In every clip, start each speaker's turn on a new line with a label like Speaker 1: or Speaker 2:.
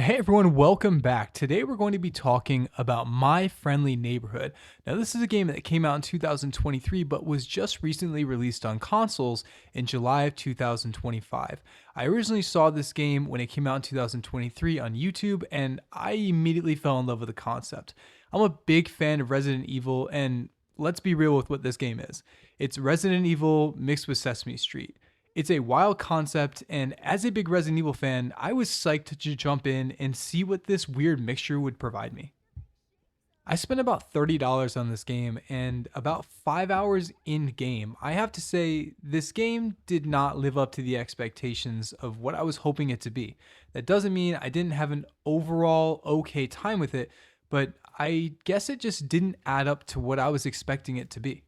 Speaker 1: Hey everyone, welcome back. Today we're going to be talking about My Friendly Neighborhood. Now, this is a game that came out in 2023 but was just recently released on consoles in July of 2025. I originally saw this game when it came out in 2023 on YouTube, and I immediately fell in love with the concept. I'm a big fan of Resident Evil, and let's be real with what this game is. It's Resident Evil mixed with Sesame Street. It's a wild concept, and as a big Resident Evil fan, I was psyched to jump in and see what this weird mixture would provide me. I spent about $30 on this game, and about 5 hours in game. I have to say, this game did not live up to the expectations of what I was hoping it to be. That doesn't mean I didn't have an overall okay time with it, but I guess it just didn't add up to what I was expecting it to be.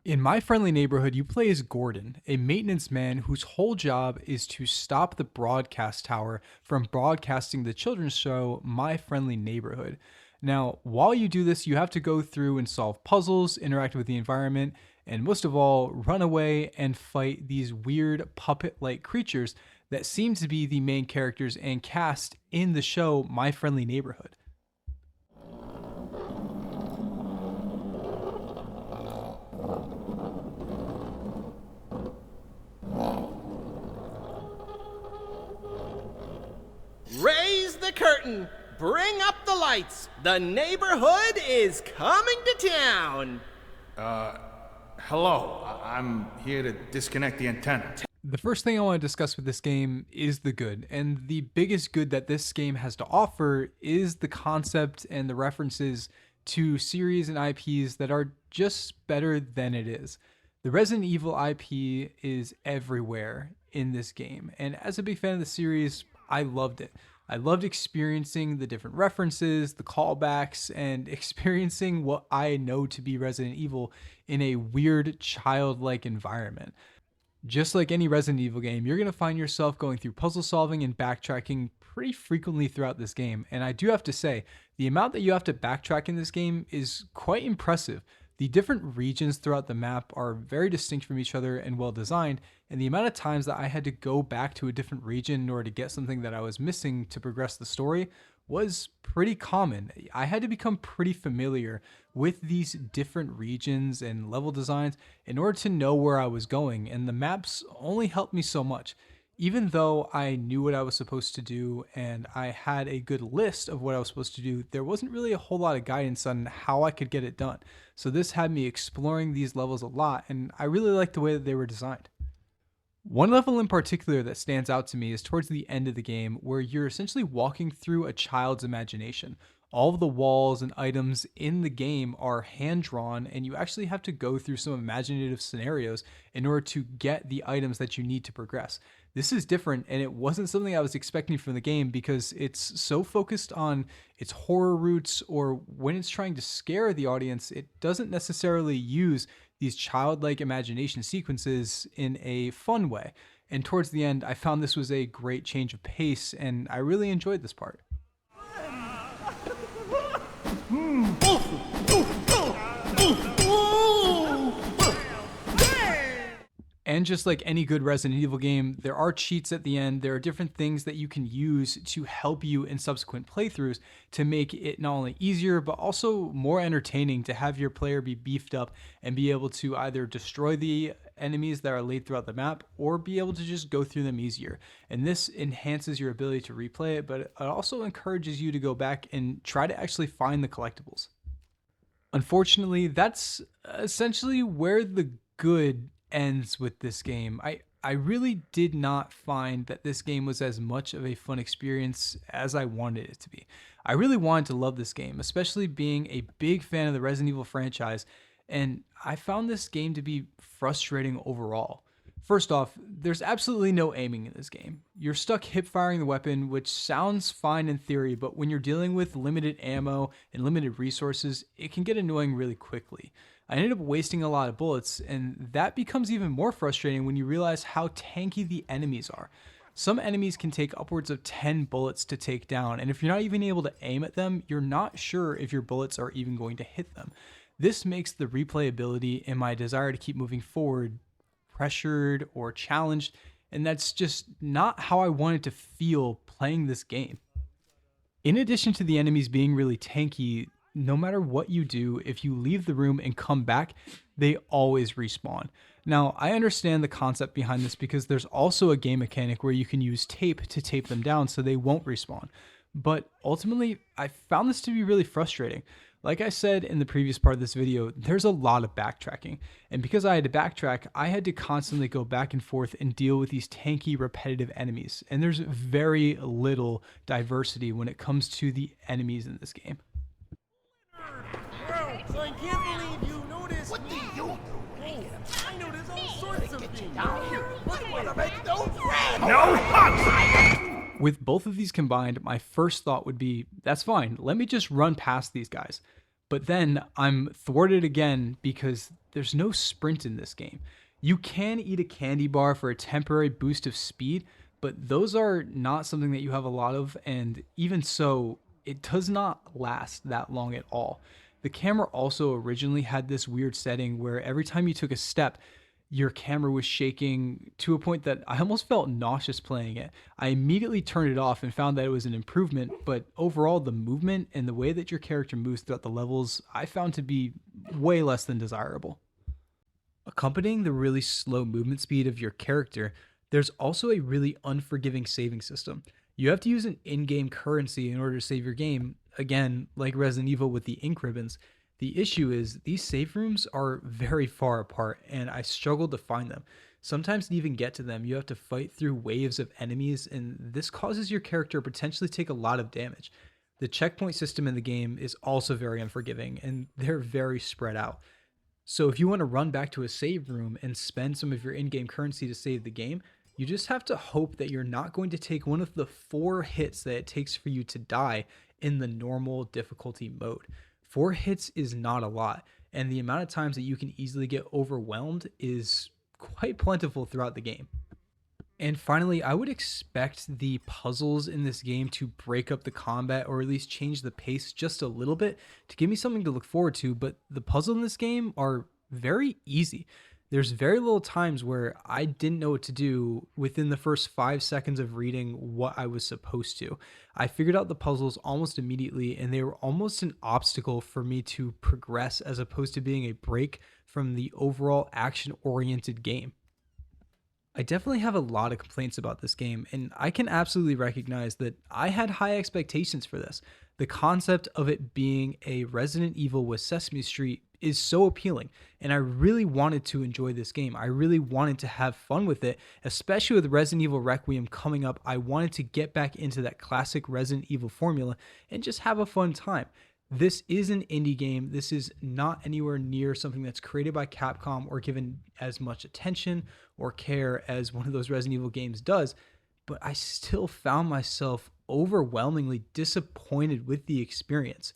Speaker 1: In My Friendly Neighborhood, you play as Gordon, a maintenance man whose whole job is to stop the broadcast tower from broadcasting the children's show My Friendly Neighborhood. Now, while you do this, you have to go through and solve puzzles, interact with the environment, and most of all, run away and fight these weird puppet-like creatures that seem to be the main characters and cast in the show My Friendly Neighborhood.
Speaker 2: Raise the curtain. Bring up the lights. The neighborhood is coming to town.
Speaker 3: Hello. I'm here to disconnect the antenna.
Speaker 1: The first thing I want to discuss with this game is the good, and the biggest good that this game has to offer is the concept and the references to series and IPs that are just better than it is. The Resident Evil IP is everywhere in this game, and as a big fan of the series, I loved it. I loved experiencing the different references, the callbacks, and experiencing what I know to be Resident Evil in a weird, childlike environment. Just like any Resident Evil game, you're going to find yourself going through puzzle solving and backtracking pretty frequently throughout this game. And I do have to say, the amount that you have to backtrack in this game is quite impressive. The different regions throughout the map are very distinct from each other and well designed, and the amount of times that I had to go back to a different region in order to get something that I was missing to progress the story was pretty common. I had to become pretty familiar with these different regions and level designs in order to know where I was going, and the maps only helped me so much. Even though I knew what I was supposed to do and I had a good list of what I was supposed to do, there wasn't really a whole lot of guidance on how I could get it done. So this had me exploring these levels a lot, and I really liked the way that they were designed. One level in particular that stands out to me is towards the end of the game, where you're essentially walking through a child's imagination. All of the walls and items in the game are hand drawn, and you actually have to go through some imaginative scenarios in order to get the items that you need to progress. This is different, and it wasn't something I was expecting from the game because it's so focused on its horror roots, or when it's trying to scare the audience, it doesn't necessarily use these childlike imagination sequences in a fun way. And towards the end, I found this was a great change of pace, and I really enjoyed this part. And just like any good Resident Evil game, there are cheats at the end. There are different things that you can use to help you in subsequent playthroughs to make it not only easier, but also more entertaining to have your player be beefed up and be able to either destroy the enemies that are laid throughout the map or be able to just go through them easier. And this enhances your ability to replay it, but it also encourages you to go back and try to actually find the collectibles. Unfortunately, that's essentially where the good ends with this game. I really did not find that this game was as much of a fun experience as I wanted it to be. I really wanted to love this game, especially being a big fan of the Resident Evil franchise, and I found this game to be frustrating overall. First off, there's absolutely no aiming in this game. You're stuck hip firing the weapon, which sounds fine in theory, but when you're dealing with limited ammo and limited resources, it can get annoying really quickly. I ended up wasting a lot of bullets, and that becomes even more frustrating when you realize how tanky the enemies are. Some enemies can take upwards of 10 bullets to take down, and if you're not even able to aim at them, you're not sure if your bullets are even going to hit them. This makes the replayability and my desire to keep moving forward pressured or challenged, and that's just not how I wanted to feel playing this game. In addition to the enemies being really tanky, no matter what you do, if you leave the room and come back, they always respawn. Now, I understand the concept behind this because there's also a game mechanic where you can use tape to tape them down so they won't respawn. But ultimately, I found this to be really frustrating. Like I said in the previous part of this video, there's a lot of backtracking. And because I had to backtrack, I had to constantly go back and forth and deal with these tanky, repetitive enemies. And there's very little diversity when it comes to the enemies in this game.
Speaker 4: So I can't believe you noticed. What do you do? I noticed all sorts of things. Wanna make no friends?
Speaker 3: No hugs!
Speaker 1: With both of these combined, my first thought would be, that's fine, let me just run past these guys. But then I'm thwarted again because there's no sprint in this game. You can eat a candy bar for a temporary boost of speed, but those are not something that you have a lot of, and even so, it does not last that long at all. The camera also originally had this weird setting where every time you took a step, your camera was shaking to a point that I almost felt nauseous playing it. I immediately turned it off and found that it was an improvement, but overall the movement and the way that your character moves throughout the levels, I found to be way less than desirable. Accompanying the really slow movement speed of your character, there's also a really unforgiving saving system. You have to use an in-game currency in order to save your game, again, like Resident Evil with the ink ribbons. The issue is these save rooms are very far apart and I struggled to find them. Sometimes to even get to them, you have to fight through waves of enemies, and this causes your character to potentially take a lot of damage. The checkpoint system in the game is also very unforgiving and they're very spread out. So if you want to run back to a save room and spend some of your in-game currency to save the game, you just have to hope that you're not going to take one of the 4 hits that it takes for you to die in the normal difficulty mode. 4 hits is not a lot, and the amount of times that you can easily get overwhelmed is quite plentiful throughout the game. And finally, I would expect the puzzles in this game to break up the combat or at least change the pace just a little bit to give me something to look forward to, but the puzzles in this game are very easy. There's very little times where I didn't know what to do within the first 5 seconds of reading what I was supposed to. I figured out the puzzles almost immediately, and they were almost an obstacle for me to progress as opposed to being a break from the overall action-oriented game. I definitely have a lot of complaints about this game, and I can absolutely recognize that I had high expectations for this. The concept of it being a Resident Evil with Sesame Street is so appealing, and I really wanted to enjoy this game. I really wanted to have fun with it, especially with Resident Evil Requiem coming up. I wanted to get back into that classic Resident Evil formula and just have a fun time. This is an indie game. This is not anywhere near something that's created by Capcom or given as much attention or care as one of those Resident Evil games does, but I still found myself overwhelmingly disappointed with the experience.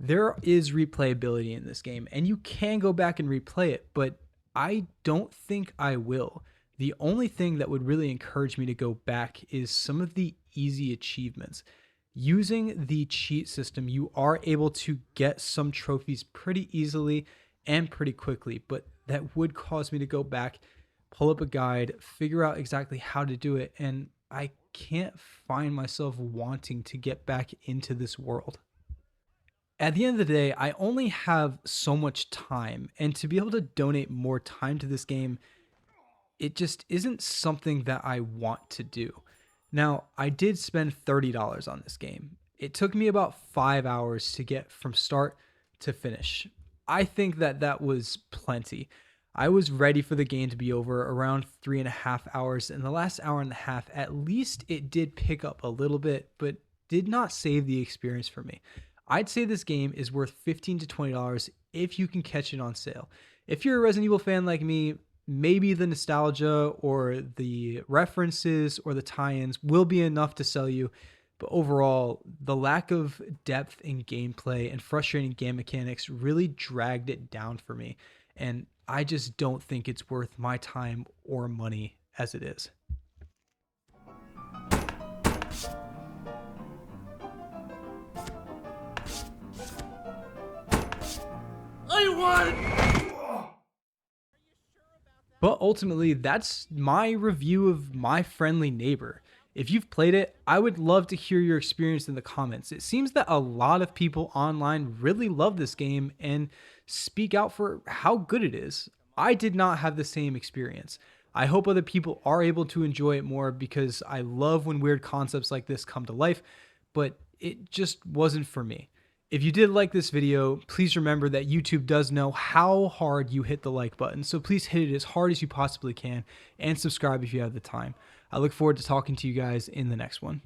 Speaker 1: There is replayability in this game, and you can go back and replay it, but I don't think I will. The only thing that would really encourage me to go back is some of the easy achievements. Using the cheat system, you are able to get some trophies pretty easily and pretty quickly, but that would cause me to go back, pull up a guide, figure out exactly how to do it, and I can't find myself wanting to get back into this world. At the end of the day, I only have so much time, and to be able to donate more time to this game, it just isn't something that I want to do. Now, I did spend $30 on this game. It took me about 5 hours to get from start to finish. I think that that was plenty. I was ready for the game to be over around 3.5 hours, and the last hour and a half, at least it did pick up a little bit, but did not save the experience for me. I'd say this game is worth $15 to $20 if you can catch it on sale. If you're a Resident Evil fan like me, maybe the nostalgia or the references or the tie-ins will be enough to sell you, but overall, the lack of depth in gameplay and frustrating game mechanics really dragged it down for me, and I just don't think it's worth my time or money as it is.
Speaker 4: I won!
Speaker 1: But ultimately, that's my review of My Friendly Neighbor. If you've played it, I would love to hear your experience in the comments. It seems that a lot of people online really love this game and speak out for how good it is. I did not have the same experience. I hope other people are able to enjoy it more because I love when weird concepts like this come to life, but it just wasn't for me. If you did like this video, please remember that YouTube does know how hard you hit the like button, so please hit it as hard as you possibly can and subscribe if you have the time. I look forward to talking to you guys in the next one.